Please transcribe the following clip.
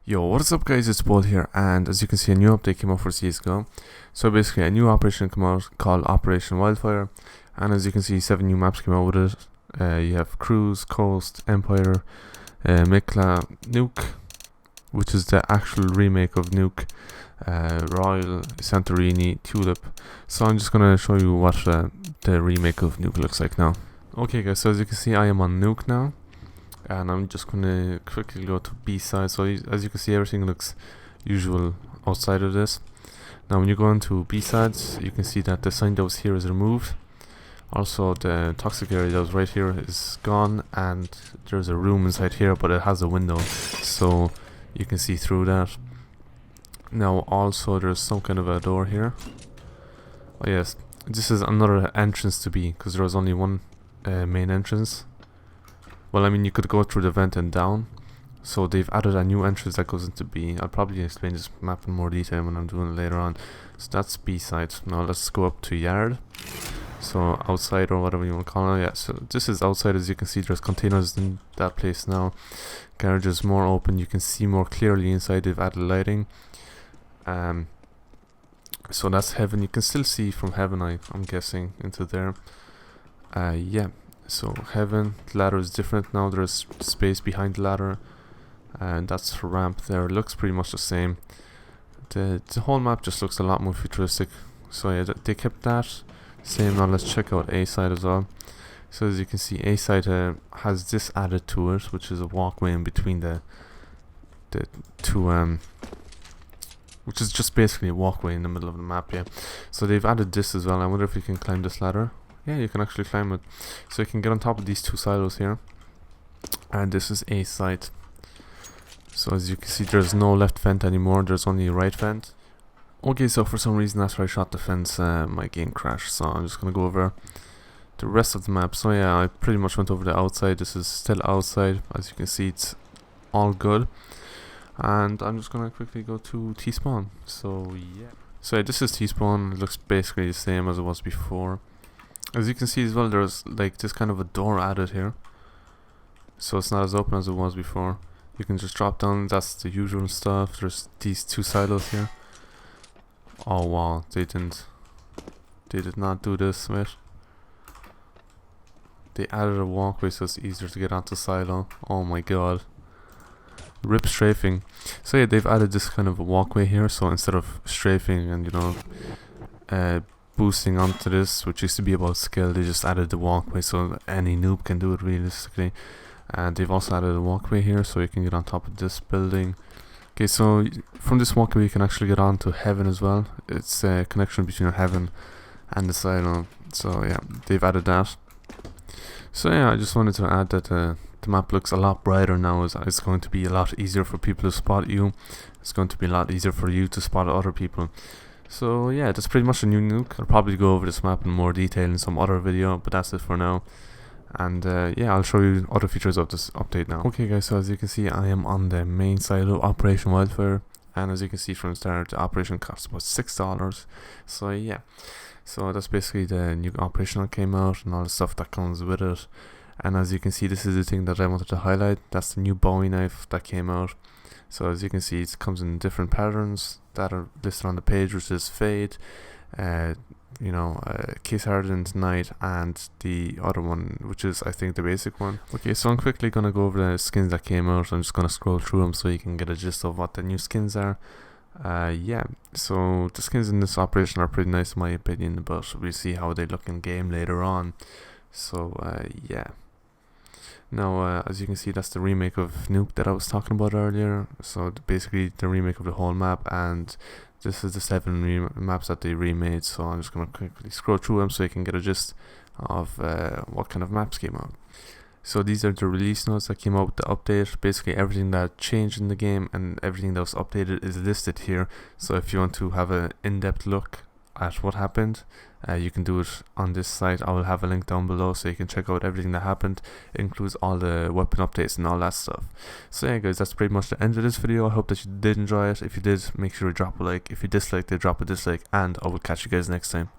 Yo, what's up guys, it's Paul here, and as you can see a new update came out for CSGO. So basically a new operation came out called Operation Wildfire, and as you can see 7 new maps came out with it. You have Cruise, Coast, Empire, Mikla, Nuke, which is the actual remake of Nuke, Royal, Santorini, Tulip. So I'm just going to show you what the remake of Nuke looks like now. Okay guys, so as you can see I am on Nuke now. And I'm just going to quickly go to B side. So as you can see, everything looks usual outside of this. Now when you go into B sides, you can see that the sign that was here is removed. Also the toxic area that was right here is gone, and there's a room inside here, but it has a window, so you can see through that. Now also there's some kind of a door here. Oh yes, this is another entrance to B, because there was only one main entrance. Well, I mean, you could go through the vent and down. So they've added a new entrance that goes into B. I'll probably explain this map in more detail when I'm doing it later on. So that's B side. Now let's go up to yard. So outside, or whatever you want to call it. Yeah, so this is outside. As you can see, there's containers in that place now. Garage is more open. You can see more clearly inside. They've added lighting. So that's heaven. You can still see from heaven, I'm guessing, into there. Yeah. So heaven, the ladder is different now. There's space behind the ladder, and that's the ramp there. It looks pretty much the same. The whole map just looks a lot more futuristic. So yeah, they kept that same. Now let's check out A side as well. So as you can see, A side has this added to it, which is a walkway in between the two which is just basically a walkway in the middle of the map. Yeah, so they've added this as well. I wonder if you can climb this ladder. Yeah, you can actually climb it. So you can get on top of these two silos here. And this is A side. So as you can see, there's no left vent anymore. There's only a right vent. Okay, so for some reason after I shot the fence, my game crashed. So I'm just going to go over the rest of the map. So yeah, I pretty much went over the outside. This is still outside. As you can see, it's all good. And I'm just going to quickly go to T-spawn. So yeah. So yeah, this is T-spawn. It looks basically the same as it was before. As you can see as well, there's like this kind of a door added here, so it's not as open as it was before. You can just drop down. That's the usual stuff. There's these two silos here. Oh wow, they did not do this. Wait, they added a walkway so it's easier to get onto silo. Oh my god, rip strafing. So yeah, they've added this kind of a walkway here, so instead of strafing and boosting onto this, which used to be about skill, they just added the walkway so any noob can do it realistically. And they've also added a walkway here so you can get on top of this building. Okay, so from this walkway you can actually get on to heaven as well. It's a connection between heaven and the silo. So yeah, they've added that. So yeah, I just wanted to add that the map looks a lot brighter now. It's going to be a lot easier for people to spot you. It's going to be a lot easier for you to spot other people. So yeah, that's pretty much a new Nuke. I'll probably go over this map in more detail in some other video, but that's it for now. And yeah, I'll show you other features of this update now. Okay guys, so as you can see, I am on the main side of Operation Wildfire, and as you can see from the start, the operation cost about $6. So yeah, so that's basically the new operation that came out and all the stuff that comes with it. And as you can see, this is the thing that I wanted to highlight. That's the new Bowie knife that came out. So as you can see, it comes in different patterns that are listed on the page, which is Fade, Case Hardened Night, and the other one, which is I think the basic one. Okay, so I'm quickly going to go over the skins that came out. I'm just going to scroll through them so you can get a gist of what the new skins are. Yeah, so the skins in this operation are pretty nice in my opinion, but we'll see how they look in game later on. So yeah. Now, as you can see, that's the remake of Nuke that I was talking about earlier. So basically the remake of the whole map, and this is the 7 maps that they remade. So I'm just going to quickly scroll through them so you can get a gist of what kind of maps came out. So these are the release notes that came out with the update. Basically everything that changed in the game and everything that was updated is listed here. So if you want to have an in-depth look at what happened, you can do it on this site. I will have a link down below so you can check out everything that happened. It includes all the weapon updates and all that stuff. So yeah guys, that's pretty much the end of this video. I hope that you did enjoy it. If you did, make sure to drop a like. If you disliked it, drop a dislike, and I will catch you guys next time.